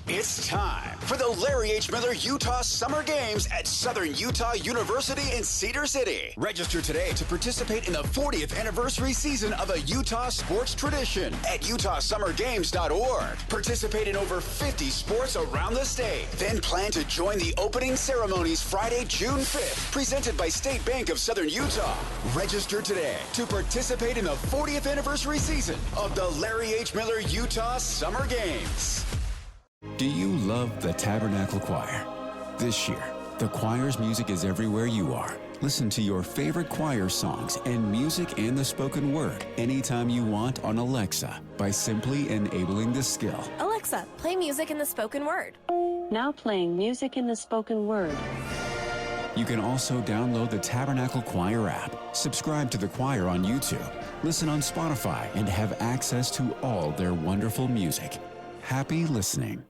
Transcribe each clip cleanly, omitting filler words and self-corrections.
It's time for the Larry H. Miller Utah Summer Games at Southern Utah University in Cedar City. Register today to participate in the 40th anniversary season of a Utah sports tradition at utahsummergames.org. Participate in over 50 sports around the state. Then plan to join the opening ceremonies Friday, June 5th, presented by State Bank of Southern Utah. Register today to participate in the 40th anniversary season of the Larry H. Miller Utah Summer Games. Do you love the Tabernacle Choir? This year, the choir's music is everywhere you are. Listen to your favorite choir songs and music and the spoken word anytime you want on Alexa by simply enabling the skill. Alexa, play music in the spoken word. Now playing music in the spoken word. You can also download the Tabernacle Choir app, subscribe to the choir on YouTube, listen on Spotify, and have access to all their wonderful music. Happy listening.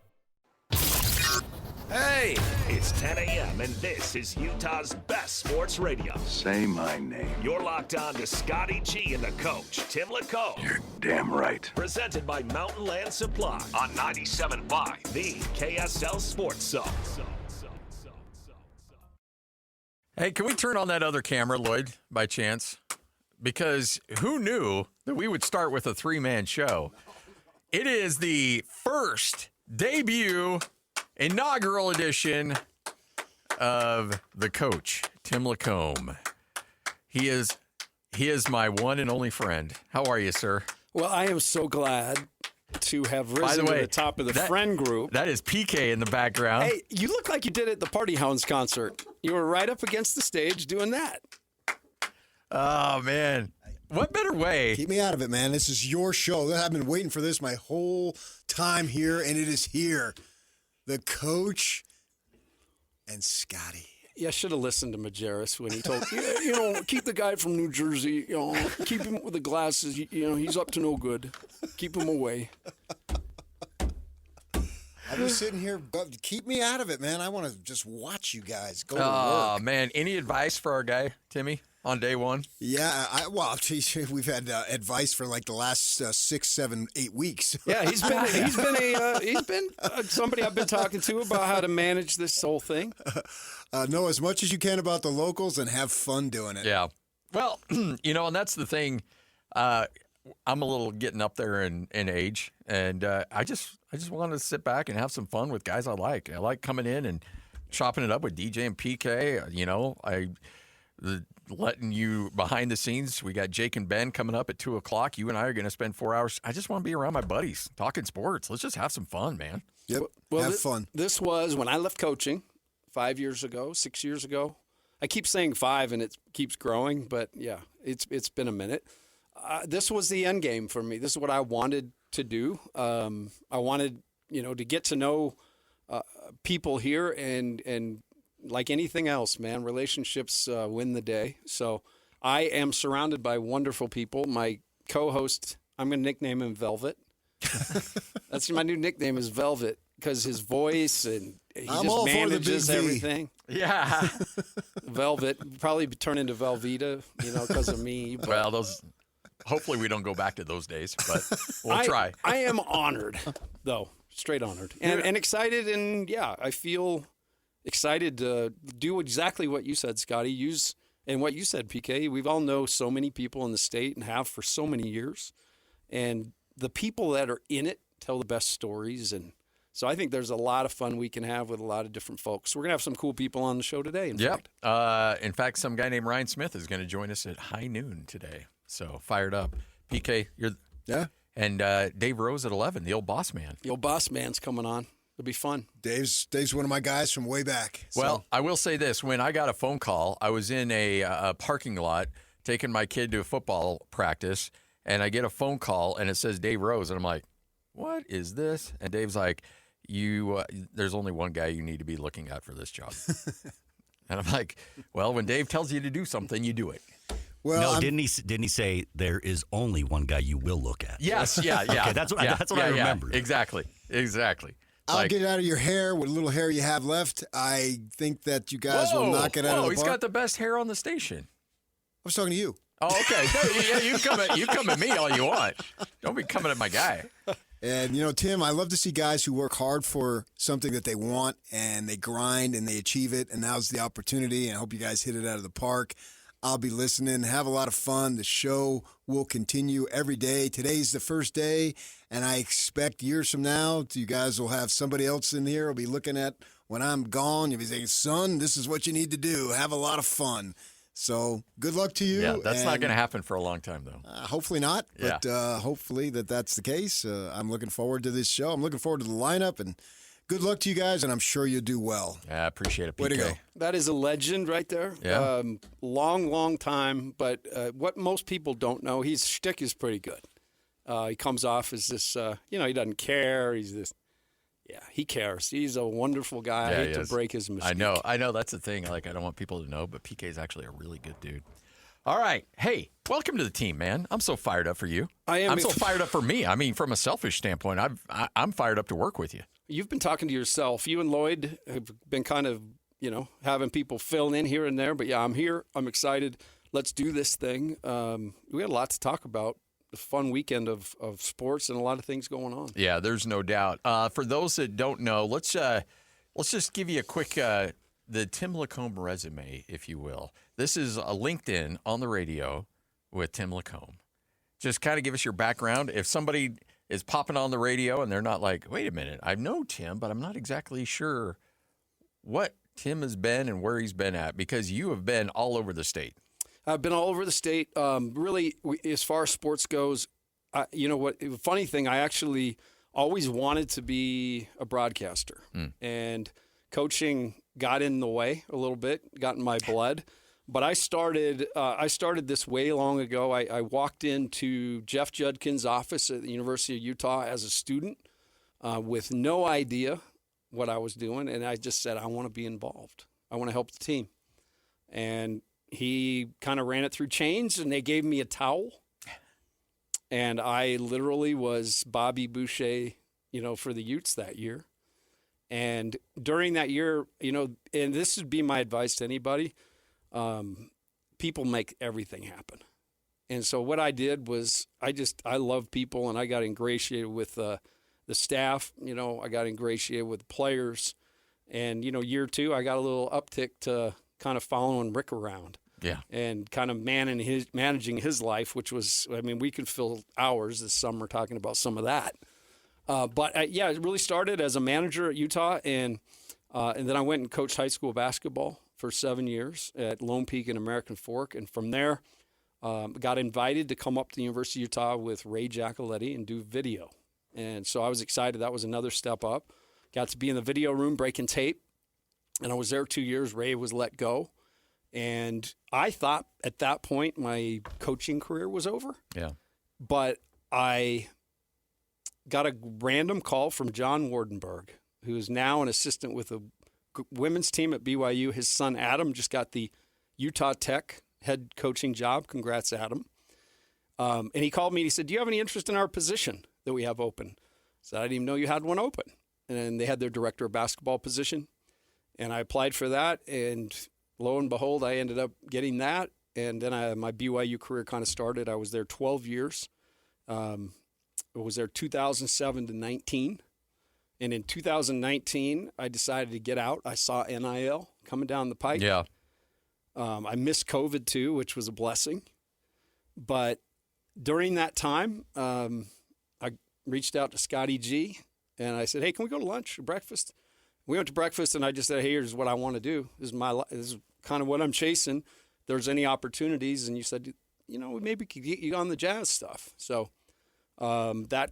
Hey, it's 10 a.m. and this is Utah's best sports radio. Say my name. You're locked on to Scotty G and the coach, Tim LaComb. You're damn right. Presented by Mountain Land Supply on 97.5, the KSL Sports Zone. Hey, can we turn on that other camera, Lloyd, by chance? Because who knew that we would start with a three-man show? It is the first debut inaugural edition of the coach, Tim LaComb. He is my one and only friend. How are you, sir? Well, I am so glad to have risen to the top of the friend group. That is PK in the background. Hey, you look like you did at the Party Hounds concert. You were right up against the stage doing that. Oh, man. What better way? Keep me out of it, man. This is your show. I've been waiting for this my whole time here, and it is here. The coach and Scotty. Yeah, I should have listened to Majerus when he told keep the guy from New Jersey, keep him with the glasses. He's up to no good. Keep him away. I'm just sitting here. Keep me out of it, man. I want to just watch you guys go to work. Oh, man. Any advice for our guy, Timmy, on day one? Yeah, we've had advice for like the last 6, 7, 8 weeks. Yeah, he's been somebody I've been talking to about how to manage this whole thing. Know as much as you can about the locals and have fun doing it. Yeah. Well, and that's the thing. I'm a little getting up there in age, and I just want to sit back and have some fun with guys I like. I like coming in and chopping it up with DJ and PK. Letting you behind the scenes. We got Jake and Ben coming up at 2:00. You and I are going to spend 4 hours. I just want to be around my buddies talking sports. Let's just have some fun, man. Yep. Well, have fun. This was when I left coaching 5 years ago, 6 years ago. I keep saying 5 and it keeps growing, but yeah, it's been a minute. This was the end game for me. This is what I wanted to do. I wanted, to get to know people here and like anything else, man, relationships win the day. So I am surrounded by wonderful people. My co-host, I'm going to nickname him Velvet. That's my new nickname is Velvet because his voice and he just manages everything. Yeah. Velvet, probably turn into Velveeta, because of me. But. Well, hopefully we don't go back to those days, but we'll try. I am honored, though, straight honored and excited. And yeah, I feel excited to do exactly what you said, Scotty. And what you said, PK. We've all know so many people in the state and have for so many years. And the people that are in it tell the best stories. And so I think there's a lot of fun we can have with a lot of different folks. We're going to have some cool people on the show today. In fact, some guy named Ryan Smith is going to join us at high noon today. So fired up. PK, Yeah. And Dave Rose at 11, the old boss man. The old boss man's coming on. It'll be fun. Dave's one of my guys from way back. So. Well, I will say this. When I got a phone call, I was in a parking lot taking my kid to a football practice, and I get a phone call, and it says Dave Rose. And I'm like, what is this? And Dave's like, there's only one guy you need to be looking at for this job. And I'm like, well, when Dave tells you to do something, you do it. Well, no, didn't he say there is only one guy you will look at? Yes, yeah. Okay, that's what I remember. Exactly. I'll get out of your hair, what little hair you have left. I think that you guys will knock it out of the park. He's got the best hair on the station. I was talking to you. Oh, okay. Yeah, you come at me all you want. Don't be coming at my guy. And, Tim, I love to see guys who work hard for something that they want and they grind and they achieve it. And now's the opportunity. And I hope you guys hit it out of the park. I'll be listening. Have a lot of fun. The show will continue every day. Today's the first day, and I expect years from now, you guys will have somebody else in here. Will be looking at when I'm gone. You'll be saying, "Son, this is what you need to do. Have a lot of fun." So good luck to you. Yeah, that's not going to happen for a long time, though. Hopefully not, Yeah. but hopefully that's the case. I'm looking forward to this show. I'm looking forward to the lineup, and good luck to you guys, and I'm sure you'll do well. Yeah, I appreciate it, PK. Way to go. That is a legend right there. Yeah. Long time. But what most people don't know, his shtick is pretty good. He comes off as this, he doesn't care. He's this, he cares. He's a wonderful guy. Yeah, I hate to break his mystique. I know. That's the thing. Like, I don't want people to know, but PK is actually a really good dude. All right. Hey, welcome to the team, man. I'm so fired up for you. I am. I'm so fired up for me. I mean, from a selfish standpoint, I'm fired up to work with you. You've been talking to yourself. You and Lloyd have been kind of, having people fill in here and there. But, yeah, I'm here. I'm excited. Let's do this thing. We had a lot to talk about. A fun weekend of sports and a lot of things going on. Yeah, there's no doubt. For those that don't know, let's just give you a quick the Tim LaComb resume, if you will. This is a LinkedIn on the radio with Tim LaComb. Just kind of give us your background. If somebody is popping on the radio and they're not like, wait a minute, I know Tim, but I'm not exactly sure what Tim has been and where he's been at, because you have been all over the state. I've been all over the state. Really, as far as sports goes, the funny thing, I actually always wanted to be a broadcaster. And coaching got in the way a little bit, got in my blood. But I started this way long ago. I walked into Jeff Judkin's office at the University of Utah as a student with no idea what I was doing. And I just said, I want to be involved. I want to help the team. And he kind of ran it through chains, and they gave me a towel. And I literally was Bobby Boucher, for the Utes that year. And during that year, and this would be my advice to anybody, people make everything happen. And so what I did was I love people, and I got ingratiated with the staff. I got ingratiated with the players. And, year two, I got a little uptick to kind of following Rick around. Yeah. And kind of managing his life, which was, we could fill hours this summer talking about some of that. But it really started as a manager at Utah, and then I went and coached high school basketball for 7 years at Lone Peak and American Fork. And from there, got invited to come up to the University of Utah with Ray Giacoletti and do video. And so I was excited. That was another step up. Got to be in the video room breaking tape. And I was there 2 years. Ray was let go. And I thought at that point my coaching career was over. Yeah. But I got a random call from John Wardenberg, who is now an assistant with the women's team at BYU. His son Adam just got the Utah Tech head coaching job. Congrats, Adam. And he called me and he said, do you have any interest in our position that we have open? I said, I didn't even know you had one open. And they had their director of basketball position. And I applied for that, and lo and behold, I ended up getting that. And then my BYU career kind of started. I was there 12 years. I was there 2007 to 19. And in 2019, I decided to get out. I saw NIL coming down the pike. Yeah. I missed COVID too, which was a blessing. But during that time, I reached out to Scotty G, and I said, hey, can we go to lunch or breakfast? We went to breakfast, and I just said, hey, here's what I want to do. This is kind of what I'm chasing. If there's any opportunities, and you said, maybe we could get you on the jazz stuff. So that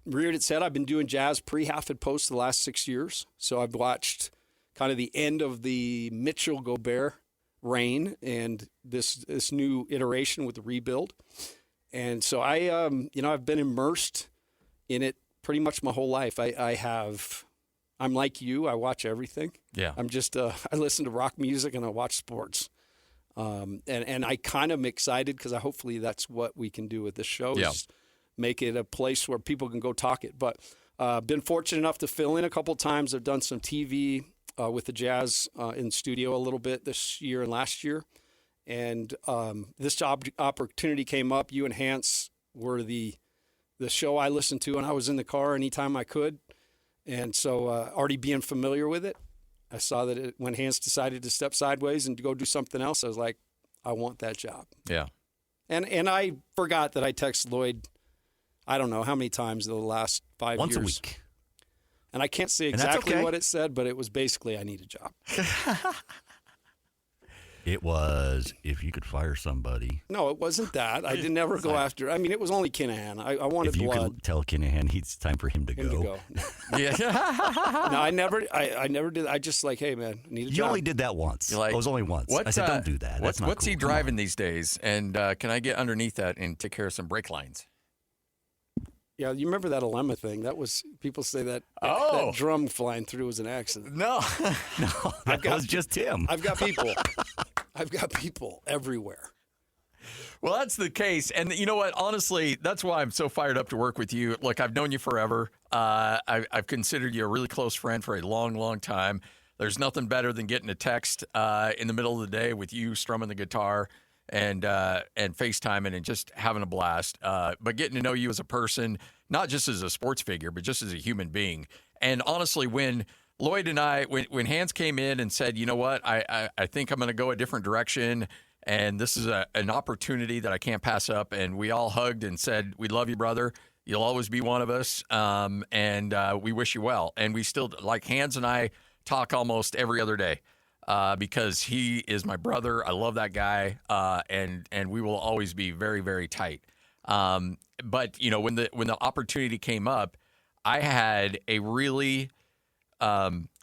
reared its head. I've been doing jazz pre-half and post the last 6 years. So I've watched kind of the end of the Mitchell Gobert reign and this new iteration with the rebuild. And so I've been immersed in it pretty much my whole life. I'm like you. I watch everything. Yeah. I'm just I listen to rock music and I watch sports. And I kind of am excited because hopefully that's what we can do with this show. Yeah. Is make it a place where people can go talk it. But been fortunate enough to fill in a couple times. I've done some TV with the Jazz in studio a little bit this year and last year. And this opportunity came up. You and Hans were the the show I listened to when I was in the car anytime I could. And so already being familiar with it, I saw that when Hans decided to step sideways and to go do something else, I was like, I want that job. Yeah. And I forgot that I texted Lloyd, I don't know how many times in the last 5 years. Once a week. And I can't say And that's exactly okay. what it said, but it was basically, I need a job. It was, if you could fire somebody. No, it wasn't that. I didn't ever go after. I mean, it was only Kinahan. I wanted If you blood. could tell Kinahan it's time for him to Him go. to go. Yeah. No, I never did. I just like, hey, man, I need a You job. only did that once. You're like, it was only once. I said, don't do that. That's not what's cool. he Come driving on. these days? And can I get underneath that and take care of some brake lines? Yeah, you remember that Alema thing? That was, people say that Oh. that drum flying through was an accident. No. No, that was just him. I've got people. I've got people everywhere. Well, that's the case. And you know what? Honestly, that's why I'm so fired up to work with you. Look, I've known you forever. I've considered you a really close friend for a long, long time. There's nothing better than getting a text in the middle of the day with you strumming the guitar and FaceTiming and just having a blast. But getting to know you as a person, not just as a sports figure, but just as a human being. And honestly, when Lloyd and I, when Hans came in and said, you know what, I think I'm going to go a different direction, and this is an opportunity that I can't pass up, and we all hugged and said, we love you, brother. You'll always be one of us, and we wish you well. And we still, like Hans and I, talk almost every other day because he is my brother. I love that guy, and we will always be very, very tight. But, you know, when the opportunity came up, I had a really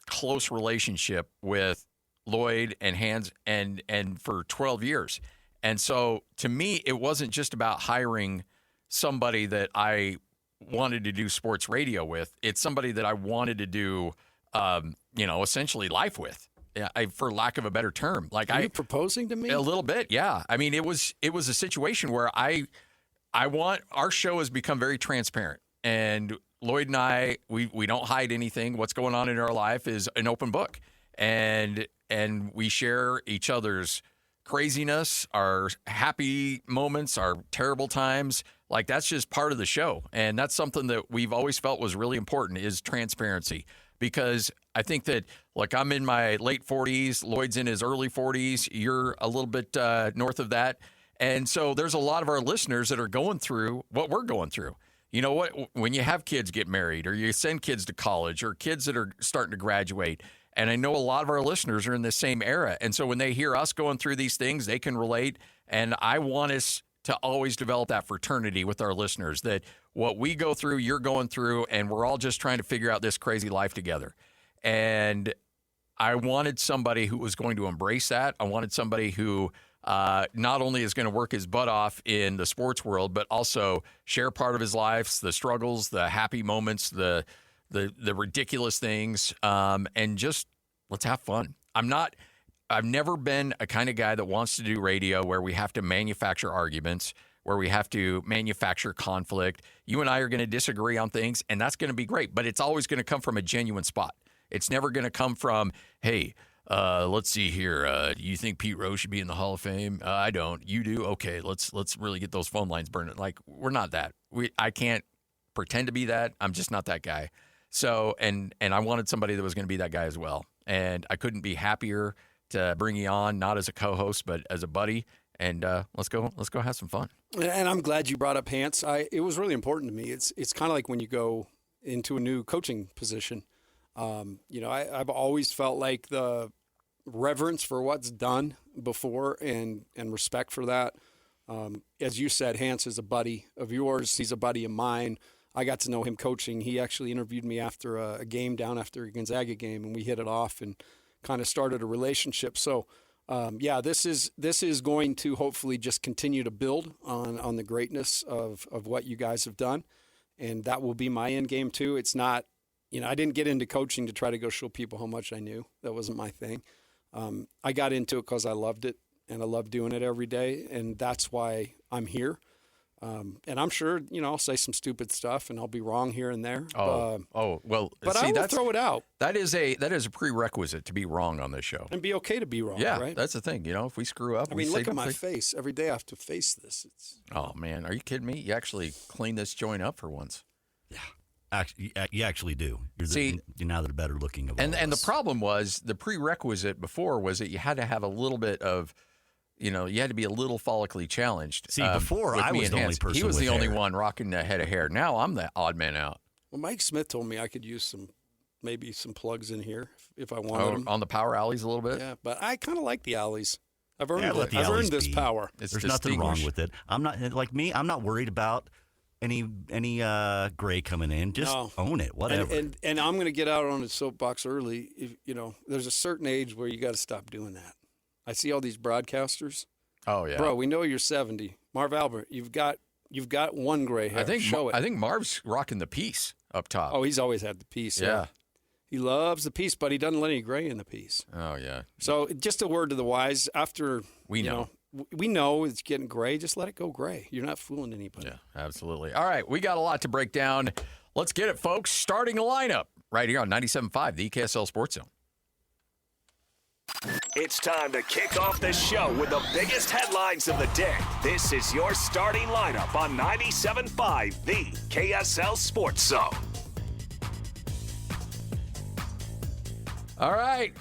close relationship with Lloyd and Hans and for 12 years. And so to me, it wasn't just about hiring somebody that I wanted to do sports radio with. It's somebody that I wanted to do, essentially life with, for lack of a better term. Like, Are you proposing to me? A little bit, yeah. I mean, it was a situation where I want, our show has become very transparent, and Lloyd and I, we don't hide anything. What's going on in our life is an open book, and we share each other's craziness, our happy moments, our terrible times. Like, that's just part of the show, and that's something that we've always felt was really important, is transparency. Because I think that, like, I'm in my late 40s, Lloyd's in his early 40s, you're a little bit north of that, and so there's a lot of our listeners that are going through what we're going through. You know what? When you have kids get married, or you send kids to college, or kids that are starting to graduate, and I know a lot of our listeners are in the same era. And so when they hear us going through these things, they can relate. And I want us to always develop that fraternity with our listeners, that what we go through, you're going through, and we're all just trying to figure out this crazy life together. And I wanted somebody who was going to embrace that. I wanted somebody who not only is going to work his butt off in the sports world, but also share part of his life, the struggles, the happy moments, the ridiculous things, and just let's have fun. I've never been a kind of guy that wants to do radio where we have to manufacture arguments, where we have to manufacture conflict. You and I are going to disagree on things, and that's going to be great, but it's always going to come from a genuine spot. It's never going to come from, hey, let's see here. You think Pete Rose should be in the Hall of Fame? I don't. You do? Okay, let's really get those phone lines burning. Like, we're not that. I can't pretend to be that. I'm just not that guy. So, and I wanted somebody that was going to be that guy as well. And I couldn't be happier to bring you on, not as a co-host, but as a buddy. And let's go have some fun. And I'm glad you brought up Hans. It was really important to me. It's kind of like when you go into a new coaching position. I've always felt like the reverence for what's done before and respect for that. As you said, Hans is a buddy of yours. He's a buddy of mine. I got to know him coaching. He actually interviewed me after a game down after a Gonzaga game, and we hit it off and kind of started a relationship. So, this is going to hopefully just continue to build on the greatness of what you guys have done, and that will be my end game too. It's not, I didn't get into coaching to try to go show people how much I knew. That wasn't my thing. I got into it because I loved it, and I love doing it every day, and that's why I'm here. And I'm sure, I'll say some stupid stuff and I'll be wrong here and there. Well, but see, I will throw it out. That is a prerequisite to be wrong on this show. And be okay to be wrong, yeah, right? that's the thing. If we screw up, look at my face. Every day I have to face this. Oh, man. Are you kidding me? You actually cleaned this joint up for once. Yeah. You actually do. You're now the better looking of all and of the us. problem was the prerequisite before was that you had to have a little bit of, you had to be a little follically challenged. See, before I was the only person he was with the only hair. one rocking a head of hair. Now I'm the odd man out. Well, Mike Smith told me I could use maybe some plugs in here if I wanted them. On the power alleys a little bit? Yeah, but I kind of like the alleys. I've earned let the I've alleys earned this be. power. There's nothing wrong with it. I'm not like me. I'm not worried about any gray coming in. Just own it, whatever. And I'm going to get out on the soapbox early. There's a certain age where you got to stop doing that. I see all these broadcasters. Oh yeah, bro. We know you're 70. Marv Albert, you've got one gray hair. Show it. I think Marv's rocking the piece up top. Oh, he's always had the piece. Yeah. He loves the piece, but he doesn't let any gray in the piece. Oh yeah. So just a word to the wise. After we know it's getting gray. Just let it go gray. You're not fooling anybody. Yeah, absolutely. All right, we got a lot to break down. Let's get it, folks. Starting lineup right here on 97.5, the KSL Sports Zone. It's time to kick off the show with the biggest headlines of the day. This is your starting lineup on 97.5, the KSL Sports Zone. All right.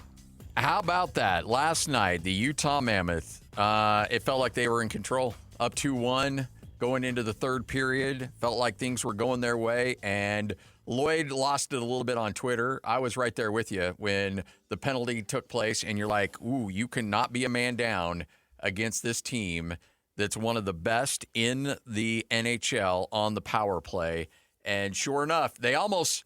How about that? Last night, the Utah Mammoth, it felt like they were in control. Up 2-1 going into the third period. Felt like things were going their way, and Lloyd lost it a little bit on Twitter. I was right there with you when the penalty took place, and you're like, ooh, you cannot be a man down against this team that's one of the best in the NHL on the power play. And sure enough, they almost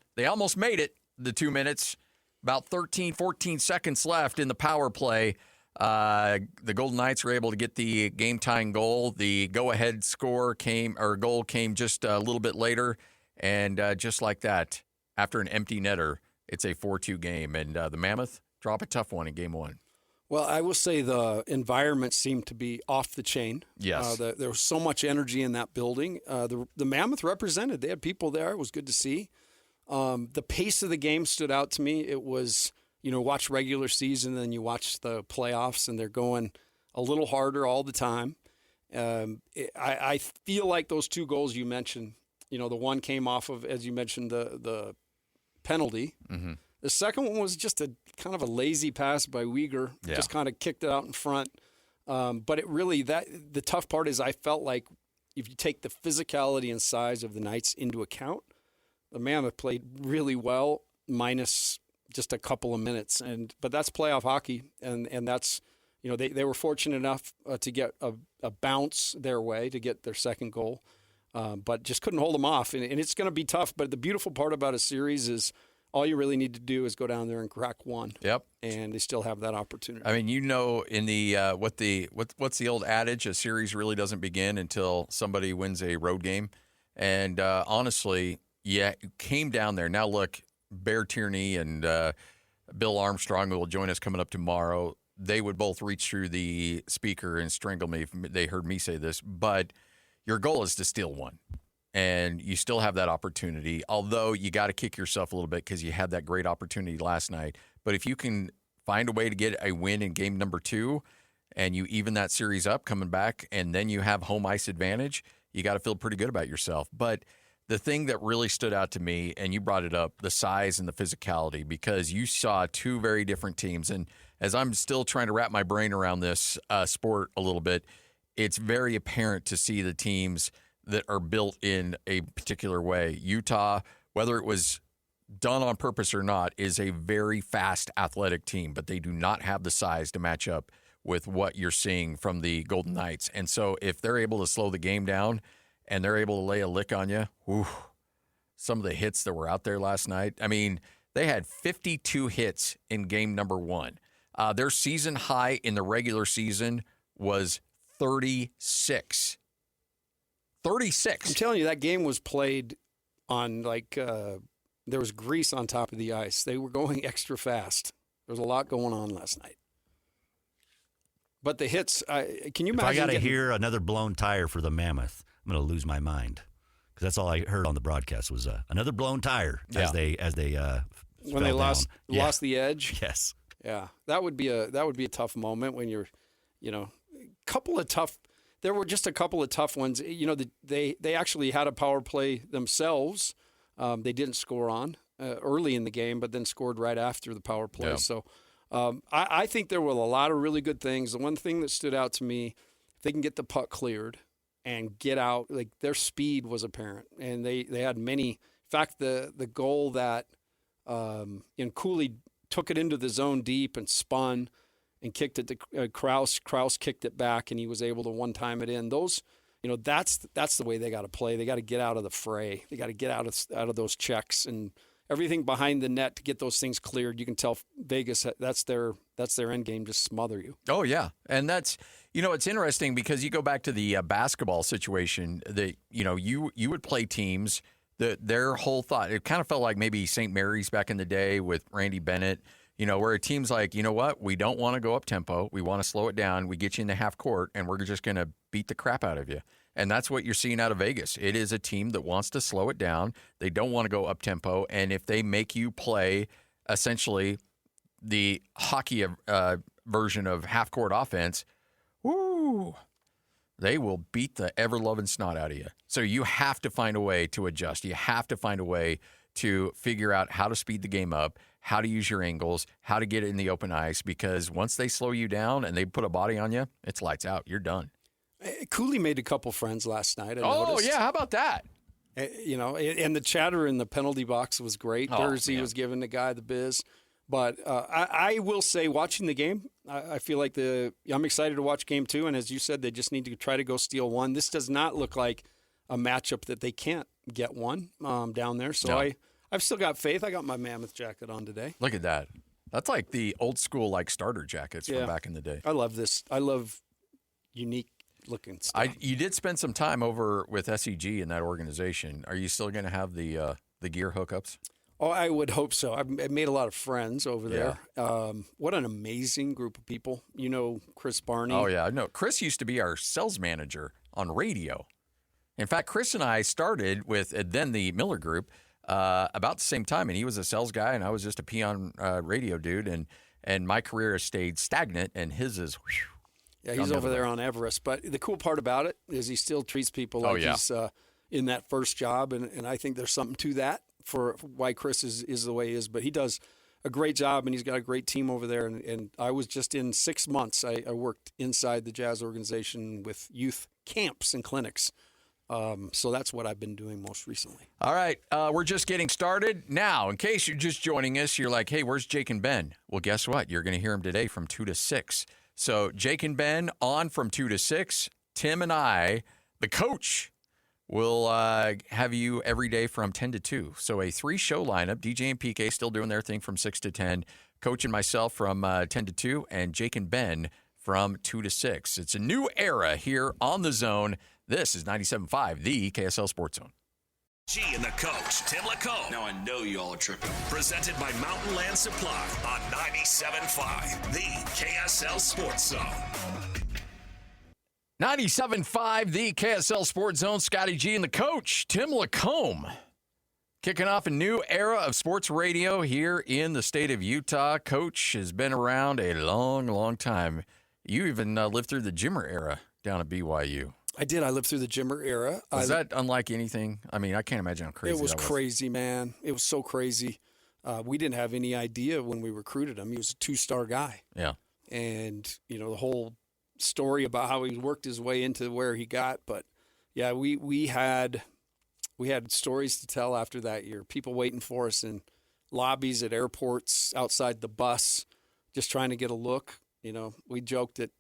made it, the 2 minutes. About 13, 14 seconds left in the power play. The Golden Knights were able to get the game-tying goal. The go-ahead goal came just a little bit later. And just like that, after an empty netter, it's a 4-2 game. And the Mammoth drop a tough one in game one. Well, I will say the environment seemed to be off the chain. Yes. There was so much energy in that building. The Mammoth represented. They had people there. It was good to see. The pace of the game stood out to me. It was, watch regular season, then you watch the playoffs, and they're going a little harder all the time. I feel like those two goals you mentioned, the one came off of, as you mentioned, the penalty. Mm-hmm. The second one was just a kind of a lazy pass by Uyghur, just kind of kicked it out in front. But it really, the tough part is I felt like if you take the physicality and size of the Knights into account, the Mammoth played really well, minus just a couple of minutes. But that's playoff hockey, and that's, they were fortunate enough to get a bounce their way to get their second goal, but just couldn't hold them off. And it's going to be tough. But the beautiful part about a series is all you really need to do is go down there and crack one. Yep. And they still have that opportunity. I mean, in the what's the old adage? A series really doesn't begin until somebody wins a road game. And honestly, it came down there. Now look, Bear Tierney and Bill Armstrong, who will join us coming up tomorrow, they would both reach through the speaker and strangle me if they heard me say this. But your goal is to steal one. And you still have that opportunity, although you got to kick yourself a little bit because you had that great opportunity last night. But if you can find a way to get a win in game number 2 and you even that series up coming back and then you have home ice advantage, you got to feel pretty good about yourself. But the thing that really stood out to me, and you brought it up, the size and the physicality, because you saw two very different teams. And as I'm still trying to wrap my brain around this sport a little bit, it's very apparent to see the teams that are built in a particular way. Utah, whether it was done on purpose or not, is a very fast, athletic team, but they do not have the size to match up with what you're seeing from the Golden Knights. And so if they're able to slow the game down and they're able to lay a lick on you, some of the hits that were out there last night, I mean, they had 52 hits in game number 1. Their season high in the regular season was 36. 36. I'm telling you, that game was played on there was grease on top of the ice. They were going extra fast. There was a lot going on last night. But the hits, can you imagine? If I got to hear another blown tire for the Mammoth, I'm going to lose my mind. Because that's all I heard on the broadcast was another blown tire as they when they lost the edge. Yes. Yeah, that would be a tough moment when you're, there were just a couple of tough ones. They actually had a power play themselves. They didn't score on early in the game, but then scored right after the power play. Yeah. So I think there were a lot of really good things. The one thing that stood out to me, if they can get the puck cleared and get out, like their speed was apparent, and they had many. In fact, the goal that Cooley took it into the zone deep and spun and kicked it to Kraus. Kraus kicked it back, and he was able to one-time it in. Those, that's the way they got to play. They got to get out of the fray. They got to get out of those checks and everything behind the net to get those things cleared. You can tell Vegas, that's their end game, just smother you. Oh, yeah. And that's, it's interesting because you go back to the basketball situation that, you would play teams that their whole thought, it kind of felt like maybe St. Mary's back in the day with Randy Bennett, where a team's like, you know what, we don't want to go up tempo. We want to slow it down. We get you in the half court and we're just going to beat the crap out of you. And that's what you're seeing out of Vegas. It is a team that wants to slow it down. They don't want to go up tempo. And if they make you play essentially the hockey version of half court offense, woo, they will beat the ever-loving snot out of you. So you have to find a way to adjust. You have to find a way to figure out how to speed the game up, how to use your angles, how to get it in the open ice, because once they slow you down and they put a body on you, it's lights out. You're done. Cooley made a couple friends last night. I oh, noticed. Yeah. How about that? And the chatter in the penalty box was great. Jersey was giving the guy the biz. But I will say, watching the game, I feel like I'm excited to watch game 2. And as you said, they just need to try to go steal one. This does not look like a matchup that they can't get one down there. So no. I've still got faith. I got my Mammoth jacket on today. Look at that. That's like the old school starter jackets from back in the day. I love this. I love unique looking stuff. You did spend some time over with SEG in that organization. Are you still going to have the gear hookups? Oh, I would hope so. I've made a lot of friends over there. What an amazing group of people. Chris Barney. Oh, yeah. No, Chris used to be our sales manager on radio. In fact, Chris and I started with then the Miller Group about the same time, and he was a sales guy, and I was just a peon radio dude, and my career has stayed stagnant, and his is yeah, he's over there on Everest. But the cool part about it is he still treats people like he's in that first job, and I think there's something to that for why Chris is the way he is. But he does a great job, and he's got a great team over there. And I was just in 6 months. I worked inside the Jazz organization with youth camps and clinics. So that's what I've been doing most recently. All right. We're just getting started. Now, in case you're just joining us, you're like, hey, where's Jake and Ben? Well, guess what? You're going to hear them today from 2 to 6. So Jake and Ben on from 2 to 6. Tim and I, the coach, will have you every day from 10 to 2. So a 3-show lineup. DJ and PK still doing their thing from 6 to 10. Coach and myself from 10 to 2. And Jake and Ben from 2 to 6. It's a new era here on The Zone. This is 97.5, the KSL Sports Zone. G and the coach, Tim LaComb. Now I know y'all are tripping. Presented by Mountain Land Supply on 97.5, the KSL Sports Zone. 97.5, the KSL Sports Zone. Scotty G and the coach, Tim LaComb. Kicking off a new era of sports radio here in the state of Utah. Coach has been around a long, long time. You even lived through the Jimmer era down at BYU. I did. I lived through the Jimmer era. Was that unlike anything? I mean, I can't imagine how crazy it was. That was crazy, man. It was so crazy. We didn't have any idea when we recruited him. He was a 2-star guy. Yeah. And, the whole story about how he worked his way into where he got. But, yeah, we had stories to tell after that year. People waiting for us in lobbies at airports, outside the bus, just trying to get a look. We joked that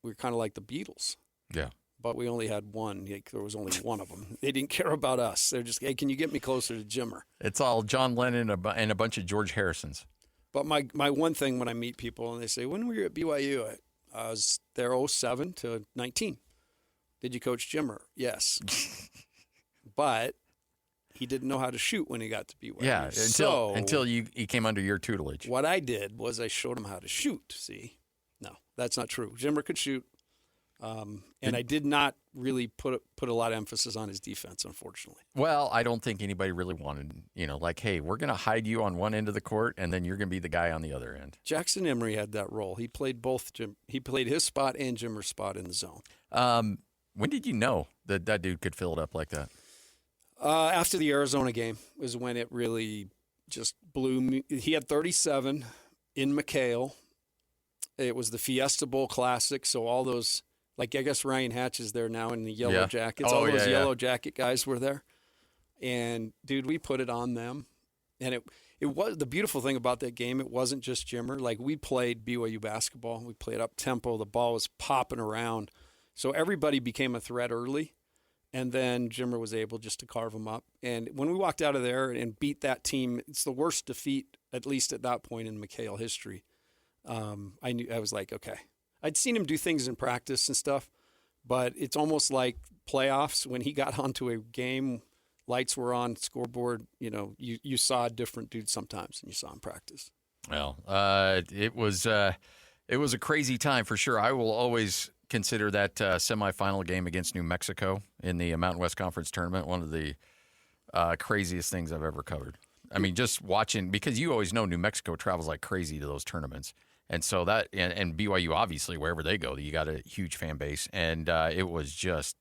we were kind of like the Beatles. Yeah. But we only had one. There was only one of them. They didn't care about us. They're just, hey, can you get me closer to Jimmer? It's all John Lennon and a bunch of George Harrisons. But my one thing when I meet people and they say, when were you at BYU? I was there 07 to 19. Did you coach Jimmer? Yes. But he didn't know how to shoot when he got to BYU. Yeah, until he came under your tutelage. What I did was I showed him how to shoot, see? No, that's not true. Jimmer could shoot. And I did not really put a lot of emphasis on his defense, unfortunately. Well, I don't think anybody really wanted, like, hey, we're going to hide you on one end of the court, and then you're going to be the guy on the other end. Jackson Emery had that role. He played he played his spot and Jimmer's spot in the zone. When did you know that dude could fill it up like that? After the Arizona game was when it really just blew me. He had 37 in McHale. It was the Fiesta Bowl Classic, so all those, like, I guess Ryan Hatch is there now in the yellow jackets. All those yellow jacket guys were there. And, dude, we put it on them. And it was the beautiful thing about that game, it wasn't just Jimmer. Like, we played BYU basketball. We played up-tempo. The ball was popping around. So everybody became a threat early. And then Jimmer was able just to carve them up. And when we walked out of there and beat that team, it's the worst defeat, at least at that point in McHale history. I was like, okay. I'd seen him do things in practice and stuff, but it's almost like playoffs. When he got onto a game, lights were on, scoreboard, you saw a different dude sometimes than you saw in practice. Well, it was a crazy time for sure. I will always consider that semifinal game against New Mexico in the Mountain West Conference tournament one of the craziest things I've ever covered. I mean, just watching, because you always know New Mexico travels like crazy to those tournaments. And so that, and BYU, obviously, wherever they go, you got a huge fan base. And it was just,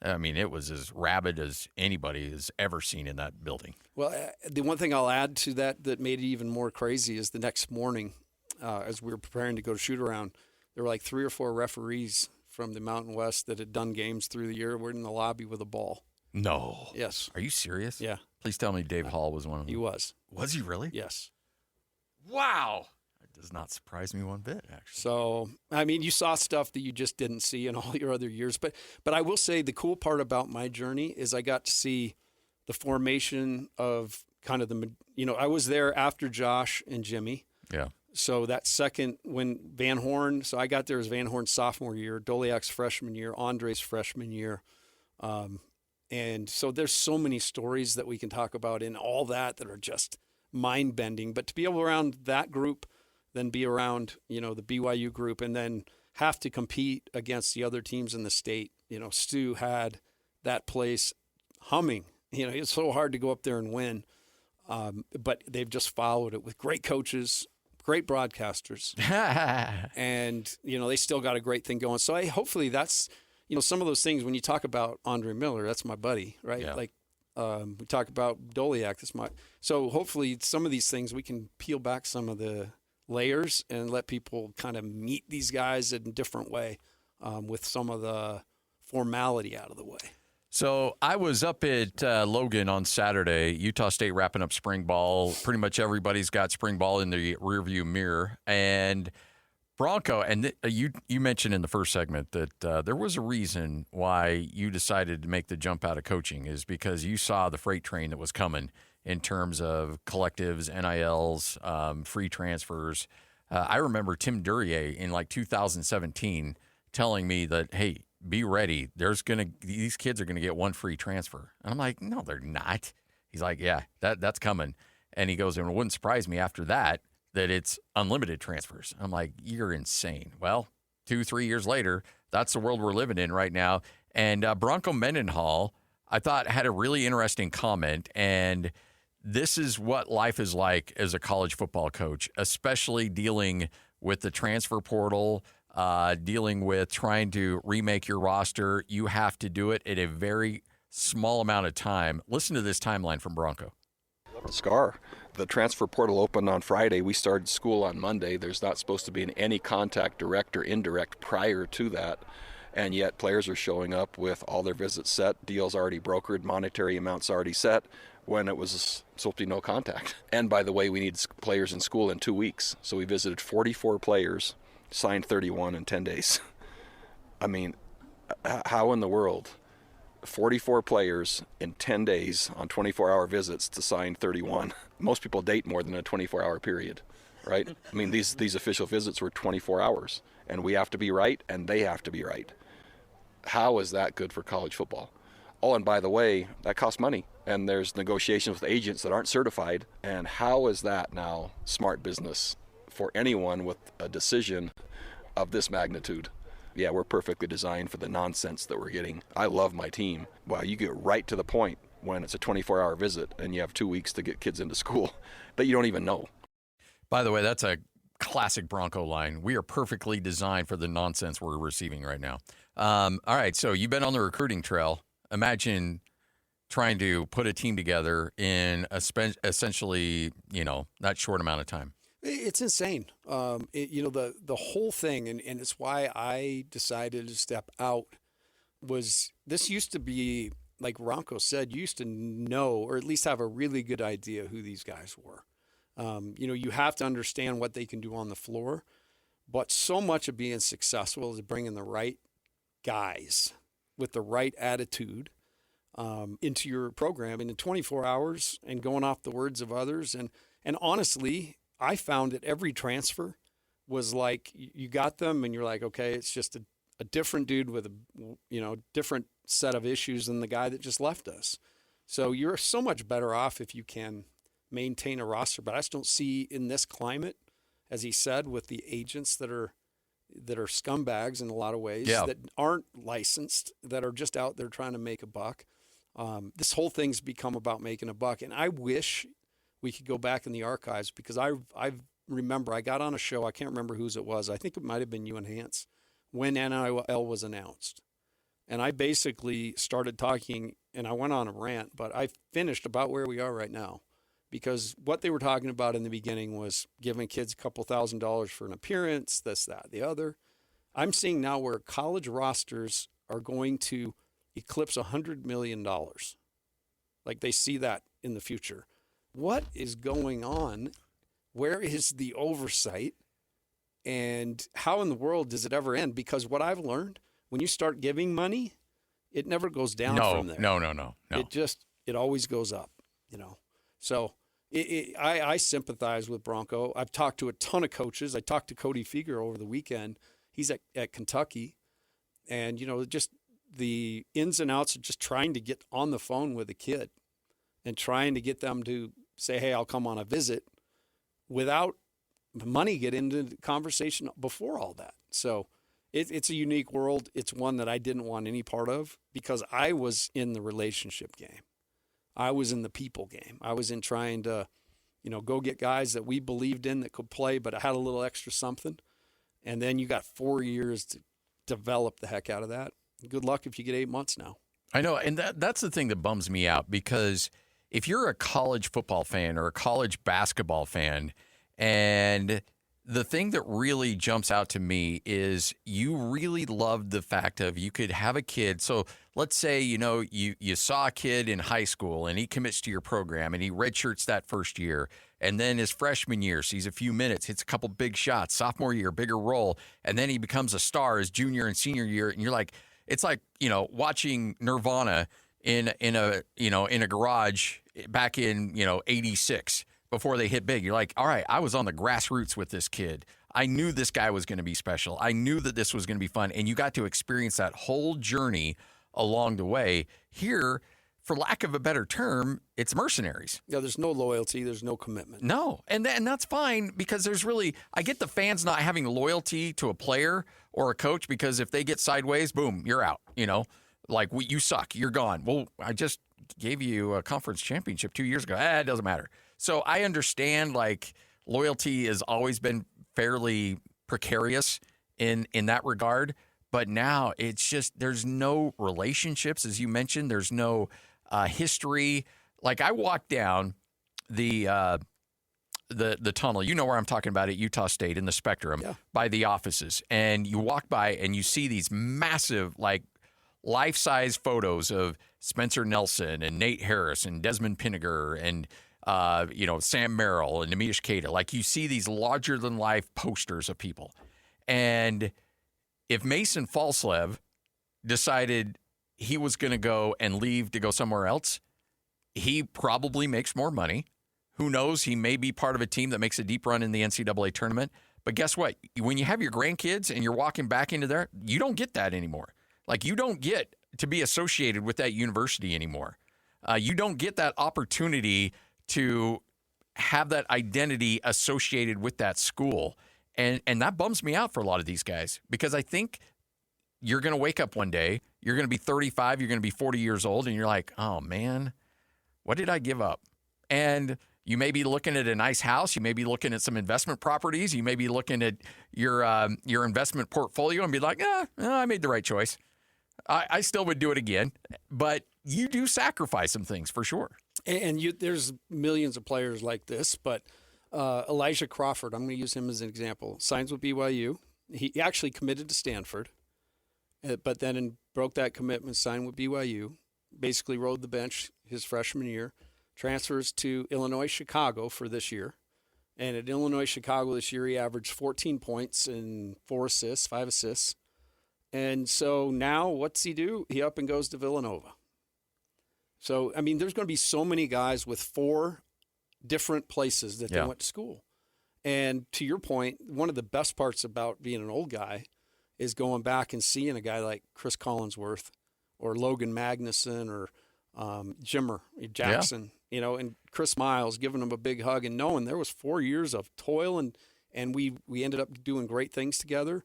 it was as rabid as anybody has ever seen in that building. Well, the one thing I'll add to that made it even more crazy is the next morning, as we were preparing to go to shoot around, there were like 3 or 4 referees from the Mountain West that had done games through the year. We're in the lobby with a ball. No. Yes. Are you serious? Yeah. Please tell me Dave Hall was one of them. He was. Was he really? Yes. Wow. That does not surprise me one bit, actually. So, you saw stuff that you just didn't see in all your other years. But I will say the cool part about my journey is I got to see the formation of kind of I was there after Josh and Jimmy. Yeah. So that second, when Van Horn, so I got there as Van Horn's sophomore year, Doliak's freshman year, Andre's freshman year. And so there's so many stories that we can talk about in all that are just mind-bending. But to be able around that group, then be around, the BYU group, and then have to compete against the other teams in the state. Stu had that place humming. It's so hard to go up there and win. But they've just followed it with great coaches, great broadcasters. And, they still got a great thing going. So hopefully that's, some of those things when you talk about Andre Miller, that's my buddy, right? Yeah. Like we talk about Doliak, so hopefully some of these things we can peel back some of the layers and let people kind of meet these guys in a different way with some of the formality out of the way. So I was up at Logan on Saturday, Utah State wrapping up spring ball. Pretty much everybody's got spring ball in the rearview mirror. And Bronco, and you mentioned in the first segment that there was a reason why you decided to make the jump out of coaching is because you saw the freight train that was coming in terms of collectives, NILs, free transfers. I remember Tim Duryea in like 2017 telling me that, hey, be ready. These kids are going to get one free transfer. And I'm like, no, they're not. He's like, yeah, that's coming. And he goes, and it wouldn't surprise me after that it's unlimited transfers. I'm like, you're insane. Well, 2-3 years later, that's the world we're living in right now. And Bronco Mendenhall, I thought, had a really interesting comment. And this is what life is like as a college football coach, especially dealing with the transfer portal, dealing with trying to remake your roster. You have to do it at a very small amount of time. Listen to this timeline from Bronco. Scar. The transfer portal opened on Friday. We started school on Monday. There's not supposed to be any contact, direct or indirect, prior to that. And yet players are showing up with all their visits set, deals already brokered, monetary amounts already set, when it was supposed to be no contact. And by the way, we need players in school in 2 weeks. So we visited 44 players, signed 31 in 10 days. I mean, how in the world? 44 players in 10 days on 24-hour visits to sign 31. Most people date more than a 24-hour period, right? I mean, these official visits were 24 hours, and we have to be right, and they have to be right. How is that good for college football? Oh, and by the way, that costs money, and there's negotiations with agents that aren't certified, and how is that now smart business for anyone with a decision of this magnitude? yeah, we're perfectly designed for the nonsense that we're getting. I love my team. Wow, you get right to the point when it's a 24-hour visit and you have 2 weeks to get kids into school that you don't even know. By the way, that's a classic Bronco line. We are perfectly designed for the nonsense we're receiving right now. All right, so you've been on the recruiting trail. Imagine trying to put a team together in essentially, that short amount of time. It's insane. The whole thing, and it's why I decided to step out, was this used to be, like Bronco said, you used to know or at least have a really good idea who these guys were. You have to understand what they can do on the floor, but so much of being successful is bringing the right guys with the right attitude into your program in 24 hours and going off the words of others. And honestly, I found that every transfer was like you got them and you're like, okay, it's just a different dude with a different set of issues than the guy that just left us. So you're so much better off if you can maintain a roster. But I just don't see in this climate, as he said, with the agents that are scumbags in a lot of ways, that aren't licensed, that are just out there trying to make a buck. This whole thing's become about making a buck. And I wish we could go back in the archives, because I remember I got on a show, I can't remember whose it was. I think it might have been you and Hans, when NIL was announced. And I basically started talking, and I went on a rant, but I finished about where we are right now. Because what they were talking about in the beginning was giving kids a couple $1,000s for an appearance, this, that, the other. I'm seeing now where college rosters are going to eclipse $100 million. Like they see that in the future. What is going on? Where is the oversight? And how in the world does it ever end? Because what I've learned, when you start giving money, it never goes down from there. No. It always goes up, So I sympathize with Bronco. I've talked to a ton of coaches. I talked to Cody Feger over the weekend. He's at Kentucky. And, just the ins and outs of just trying to get on the phone with a kid and trying to get them to say, hey, I'll come on a visit, without money get into the conversation before all that. So it's a unique world. It's one that I didn't want any part of, because I was in the relationship game. I was in the people game. I was in trying to, go get guys that we believed in that could play, but had a little extra something. And then you got 4 years to develop the heck out of that. Good luck if you get 8 months now. I know, and that's the thing that bums me out, because if you're a college football fan or a college basketball fan, and the thing that really jumps out to me is you really love the fact of you could have a kid. So let's say, you saw a kid in high school and he commits to your program and he redshirts that first year. And then his freshman year sees a few minutes, hits a couple big shots, sophomore year, bigger role. And then he becomes a star his junior and senior year. And you're like, it's like, watching Nirvana in a garage back in, 86. Before they hit big. You're like, all right, I was on the grassroots with this kid. I knew this guy was going to be special. I knew that this was going to be fun. And you got to experience that whole journey along the way. Here, for lack of a better term, it's mercenaries. Yeah, there's no loyalty. There's no commitment. No, and that's fine, because I get the fans not having loyalty to a player or a coach, because if they get sideways, boom, you're out. Like, you suck. You're gone. Well, I just gave you a conference championship 2 years ago. It doesn't matter. So I understand, like, loyalty has always been fairly precarious in that regard. But now it's just, there's no relationships, as you mentioned. There's no history. Like, I walked down the tunnel. You know where I'm talking about at Utah State in the Spectrum, by the offices. And you walk by and you see these massive, like, life-size photos of Spencer Nelson and Nate Harris and Desmond Pinniger and Sam Merrill and Namish Keita. Like, you see these larger-than-life posters of people. And if Mason Falslev decided he was going to go and leave to go somewhere else, he probably makes more money. Who knows? He may be part of a team that makes a deep run in the NCAA tournament. But guess what? When you have your grandkids and you're walking back into there, you don't get that anymore. Like, you don't get to be associated with that university anymore. You don't get that opportunity to have that identity associated with that school. And that bums me out for a lot of these guys, because I think you're going to wake up one day, you're going to be 35, you're going to be 40 years old, and you're like, oh, man, what did I give up? And you may be looking at a nice house. You may be looking at some investment properties. You may be looking at your investment portfolio and be like, I made the right choice. I still would do it again. But you do sacrifice some things for sure. And there's millions of players like this, but Elijah Crawford, I'm going to use him as an example, signs with BYU. He actually committed to Stanford, but then broke that commitment, signed with BYU, basically rode the bench his freshman year, transfers to Illinois Chicago for this year. And at Illinois Chicago this year, he averaged 14 points and 5 assists. And so now what's he do? He up and goes to Villanova. So, I mean, there's going to be so many guys with 4 different places that they went to school. And to your point, one of the best parts about being an old guy is going back and seeing a guy like Chris Collinsworth or Logan Magnuson or Jimmer Jackson, and Chris Miles, giving him a big hug and knowing there was 4 years of toil and we ended up doing great things together.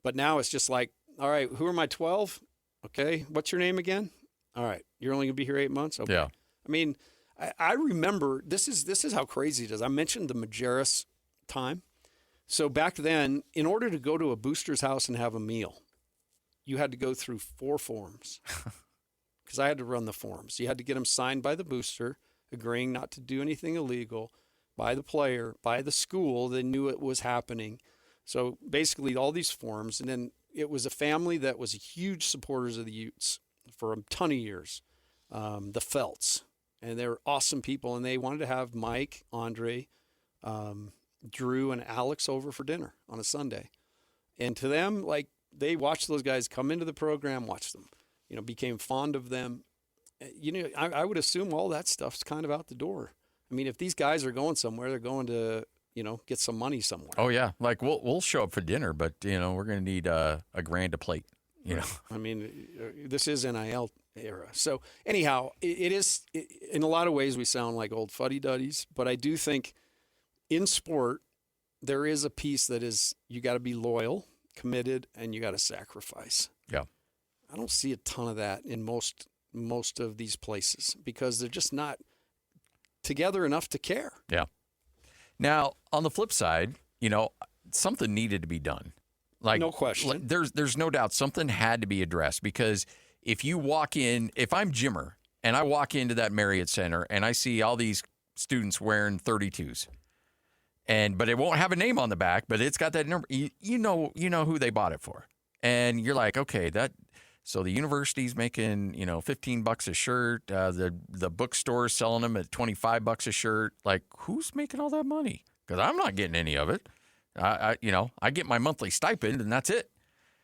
But now it's just like, all right, who are my 12? Okay, what's your name again? All right, you're only going to be here 8 months? Okay. Yeah. I mean, I remember, this is how crazy it is. I mentioned the Majerus time. So back then, in order to go to a booster's house and have a meal, you had to go through 4 forms because I had to run the forms. You had to get them signed by the booster, agreeing not to do anything illegal, by the player, by the school. They knew it was happening. So basically all these forms. And then it was a family that was huge supporters of the Utes for a ton of years, the Felts. And they were awesome people. And they wanted to have Mike, Andre, Drew, and Alex over for dinner on a Sunday. And to them, like, they watched those guys come into the program, watched them, became fond of them. I would assume all that stuff's kind of out the door. I mean, if these guys are going somewhere, they're going to, get some money somewhere. Oh, yeah. Like, we'll show up for dinner, but, we're going to need a grand a plate, I mean, this is NIL era. So, anyhow, it is, in a lot of ways, we sound like old fuddy-duddies, but I do think in sport, there is a piece that is you got to be loyal, committed, and you got to sacrifice. Yeah. I don't see a ton of that in most of these places because they're just not together enough to care. Yeah. Now, on the flip side, something needed to be done. Like, no question. There's no doubt something had to be addressed because if I'm Jimmer and I walk into that Marriott Center and I see all these students wearing 32s, but it won't have a name on the back, but it's got that number. You know who they bought it for, and you're like, okay, so the university's making $15 a shirt. The bookstore's selling them at $25 a shirt. Like, who's making all that money? Because I'm not getting any of it. I get my monthly stipend and that's it.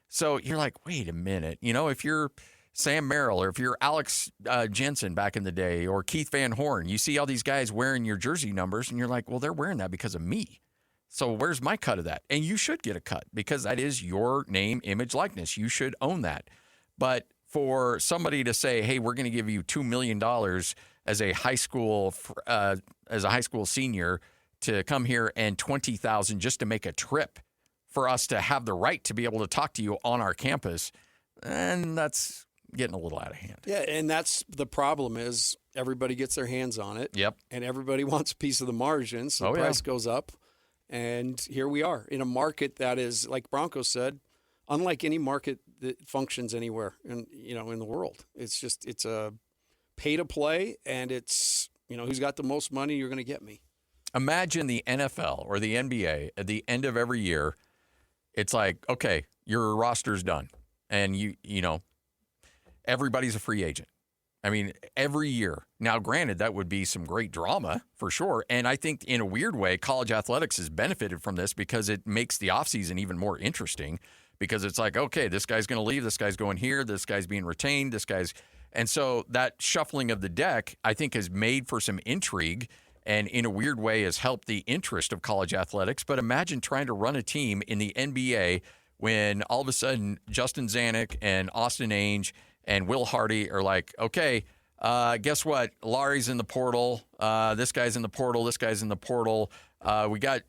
So you're like, wait a minute. If you're Sam Merrill or if you're Alex Jensen back in the day or Keith Van Horn, you see all these guys wearing your jersey numbers and you're like, well, they're wearing that because of me. So where's my cut of that? And you should get a cut because that is your name, image, likeness. You should own that. But for somebody to say, hey, we're going to give you $2 million as a high school senior to come here and $20,000 just to make a trip for us to have the right to be able to talk to you on our campus, and that's getting a little out of hand. Yeah, and that's the problem is everybody gets their hands on it. Yep. And everybody wants a piece of the margin, so the price goes up. And here we are in a market that is, like Bronco said, unlike any market that functions anywhere in the world. It's a pay to play, and it's who's got the most money, you're going to get me. Imagine the NFL or the NBA at the end of every year. It's like, okay, your roster's done, and everybody's a free agent. I mean, every year. Now, granted, that would be some great drama for sure, and I think in a weird way, college athletics has benefited from this because it makes the offseason even more interesting. Because it's like, okay, this guy's going to leave, this guy's going here, this guy's being retained, and so that shuffling of the deck, I think, has made for some intrigue. And in a weird way has helped the interest of college athletics. But imagine trying to run a team in the NBA when all of a sudden Justin Zanuck and Austin Ainge and Will Hardy are like, okay, guess what? Larry's in the portal. This guy's in the portal. This guy's in the portal. We got,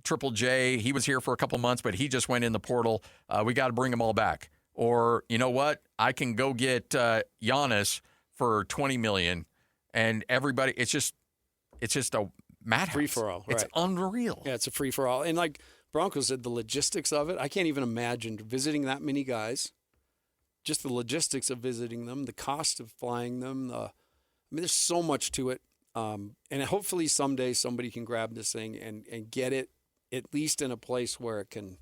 Triple J, he was here for a couple months, but he just went in the portal. We got to bring them all back. Or, you know what? I can go get Giannis for $20 million, and everybody, it's just a madhouse. Free-for-all, It's right. unreal. Yeah, it's a free-for-all. And like Broncos said, the logistics of it, I can't even imagine visiting that many guys. Just the logistics of visiting them, the cost of flying them. There's so much to it. And hopefully someday somebody can grab this thing and get it at least in a place where it can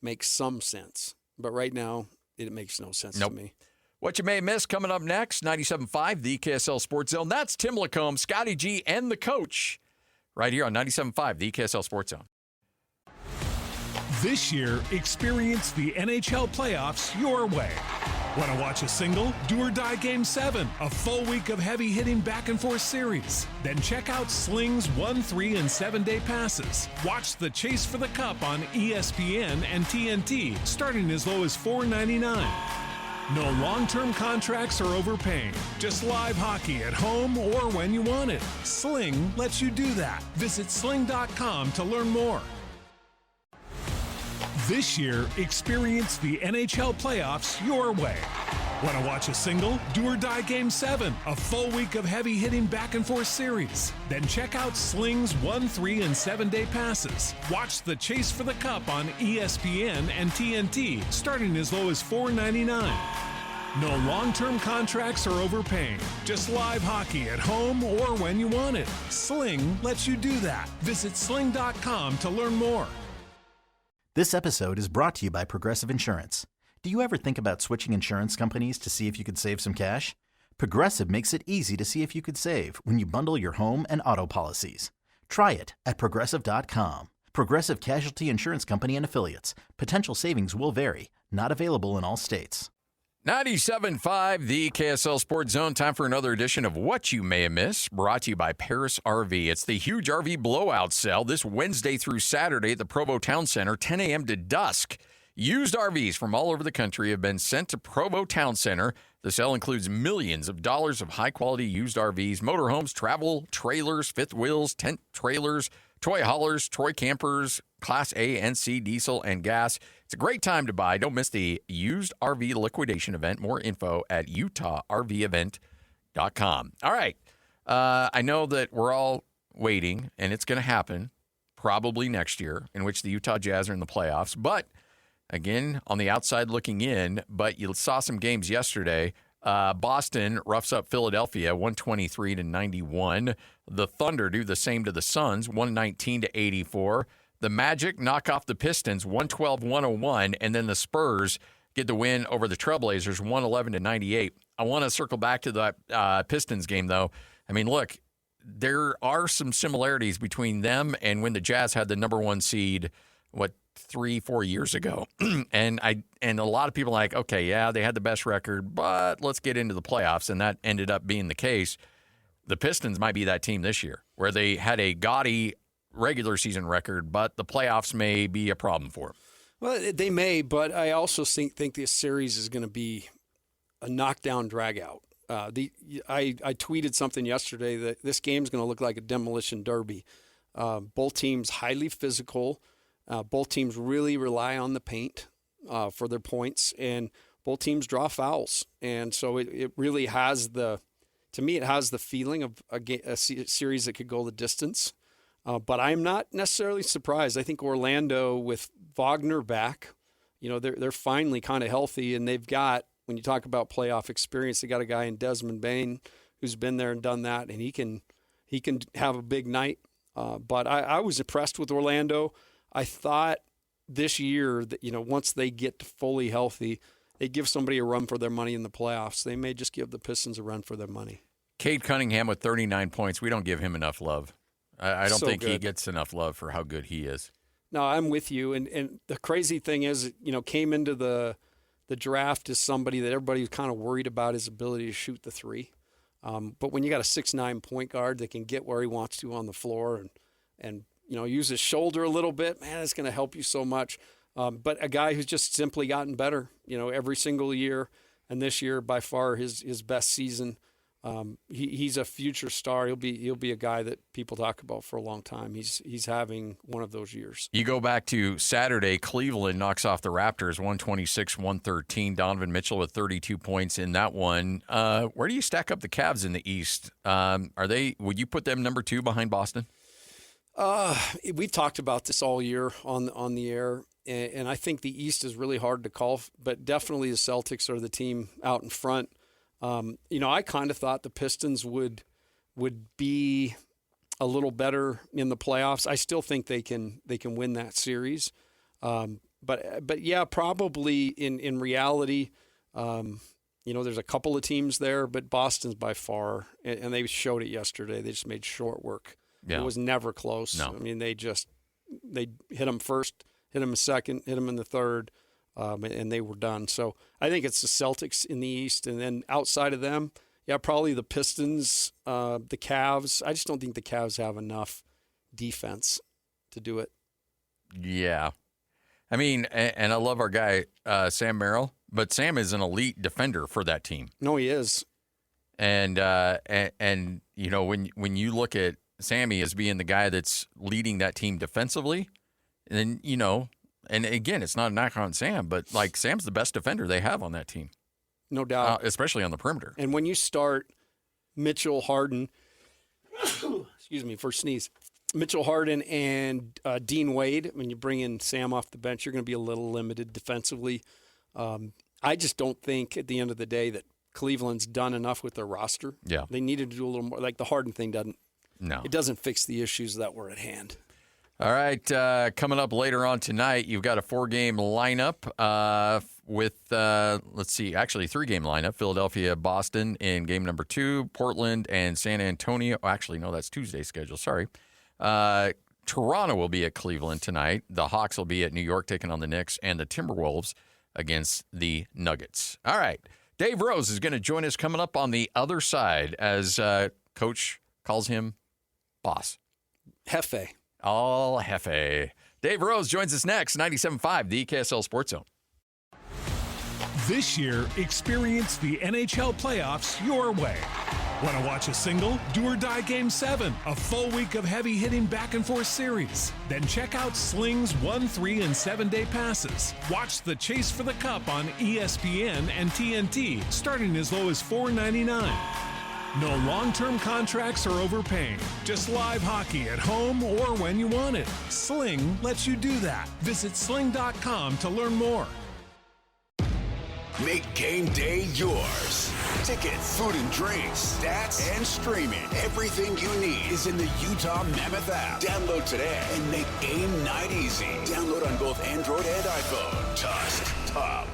make some sense. But right now, it makes no sense to me. What you may miss coming up next, 97.5, the KSL Sports Zone. That's Tim LaComb, Scotty G, and the coach right here on 97.5, the KSL Sports Zone. This year, experience the NHL playoffs your way. Want to watch a single, do-or-die Game 7, a full week of heavy-hitting back-and-forth series? Then check out Sling's 1, 3, and 7-day passes. Watch the Chase for the Cup on ESPN and TNT, starting as low as $4.99. No long-term contracts or overpaying. Just live hockey at home or when you want it. Sling lets you do that. Visit sling.com to learn more. This year, experience the NHL playoffs your way. Want to watch a single, do-or-die Game 7, a full week of heavy-hitting back-and-forth series? Then check out Sling's 1, 3, and 7-day passes. Watch the Chase for the Cup on ESPN and TNT, starting as low as $4.99. No long-term contracts or overpaying. Just live hockey at home or when you want it. Sling lets you do that. Visit sling.com to learn more. This episode is brought to you by Progressive Insurance. Do you ever think about switching insurance companies to see if you could save some cash? Progressive makes it easy to see if you could save when you bundle your home and auto policies. Try it at Progressive.com. Progressive Casualty Insurance Company and Affiliates. Potential savings will vary. Not available in all states. 97.5, the KSL Sports Zone. Time for another edition of What You May Have Missed, brought to you by Paris RV. It's the huge RV blowout sale this Wednesday through Saturday at the Provo Town Center, 10 a.m. to dusk. Used RVs from all over the country have been sent to Provo Town Center. The sale includes millions of dollars of high-quality used RVs, motorhomes, travel trailers, fifth wheels, tent trailers, toy haulers, toy campers, Class A and C diesel and gas. It's a great time to buy. Don't miss the used RV liquidation event. More info at UtahRVEvent.com. All right. I know that we're all waiting, and it's going to happen probably next year, in which the Utah Jazz are in the playoffs. But, again, on the outside looking in, but you saw some games yesterday. Boston roughs up Philadelphia 123-91. The Thunder do the same to the Suns, 119-84. The Magic knock off the Pistons 112-101, and then the Spurs get the win over the Trailblazers 111-98. I want to circle back to the Pistons game, though. I mean, look, there are some similarities between them and when the Jazz had the number one seed, 3-4 years ago. and a lot of people are like, okay, yeah, they had the best record, but let's get into the playoffs, and that ended up being the case. The Pistons might be that team this year, where they had a gaudy regular season record, but the playoffs may be a problem for them. Well, they may, but I also think this series is going to be a knockdown dragout. I tweeted something yesterday that this game is going to look like a demolition derby. Both teams highly physical. Both teams really rely on the paint for their points, and both teams draw fouls. And so it really has it has the feeling of a series that could go the distance. But I'm not necessarily surprised. I think Orlando, with Wagner back, they're finally kind of healthy, and they've got, when you talk about playoff experience, they got a guy in Desmond Bane who's been there and done that, and he can have a big night. But I was impressed with Orlando. I thought this year that, once they get fully healthy, they give somebody a run for their money in the playoffs. They may just give the Pistons a run for their money. Cade Cunningham with 39 points. We don't give him enough love. I don't think he gets enough love for how good he is. No, I'm with you. And the crazy thing is, came into the draft as somebody that everybody was kind of worried about his ability to shoot the three. But when you got a 6'9" point guard that can get where he wants to on the floor and use his shoulder a little bit, man, it's going to help you so much. But a guy who's just simply gotten better, every single year. And this year, by far, his best season. He's a future star. He'll be a guy that people talk about for a long time. He's having one of those years. You go back to Saturday, Cleveland knocks off the Raptors 126-113. Donovan Mitchell with 32 points in that one. Where do you stack up the Cavs in the East? Would you put them number 2 behind Boston? We've talked about this all year on the air, and I think the East is really hard to call, but definitely the Celtics are the team out in front. I kind of thought the Pistons would be a little better in the playoffs. I still think they can win that series, but yeah, probably in reality, there's a couple of teams there, but Boston's by far, and they showed it yesterday. They just made short work. Yeah. It was never close. No. I mean, they hit them first, hit them a second, hit them in the third. And they were done. So I think it's the Celtics in the East. And then outside of them, yeah, probably the Pistons, the Cavs. I just don't think the Cavs have enough defense to do it. Yeah. I mean, and I love our guy, Sam Merrill, but Sam is an elite defender for that team. No, he is. And when you look at Sammy as being the guy that's leading that team defensively, and then, and again, it's not a knock on Sam, but like Sam's the best defender they have on that team. No doubt. Especially on the perimeter. And when you start Mitchell, Harden, excuse me for a sneeze, Mitchell, Harden, and Dean Wade, when you bring in Sam off the bench, you're going to be a little limited defensively. I just don't think at the end of the day that Cleveland's done enough with their roster. Yeah. They needed to do a little more. Like the Harden thing it doesn't fix the issues that were at hand. All right, coming up later on tonight, you've got a 4-game lineup with, 3-game lineup. Philadelphia, Boston in game number 2, Portland and San Antonio. Actually, no, that's Tuesday's schedule. Sorry. Toronto will be at Cleveland tonight. The Hawks will be at New York taking on the Knicks, and the Timberwolves against the Nuggets. All right, Dave Rose is going to join us coming up on the other side as Coach calls him boss. Hefe. All Hefe. Dave Rose joins us next, 97.5, the KSL Sports Zone. This year, experience the NHL playoffs your way. Want to watch a single, do or die Game 7, a full week of heavy-hitting back-and-forth series? Then check out Sling's 1, 3, and 7-day passes. Watch the Chase for the Cup on ESPN and TNT, starting as low as $4.99. No long-term contracts or overpaying. Just live hockey at home or when you want it. Sling lets you do that. Visit sling.com to learn more. Make game day yours. Tickets, food and drinks, stats, and streaming. Everything you need is in the Utah Mammoth app. Download today and make game night easy. Download on both Android and iPhone. Tusk Top.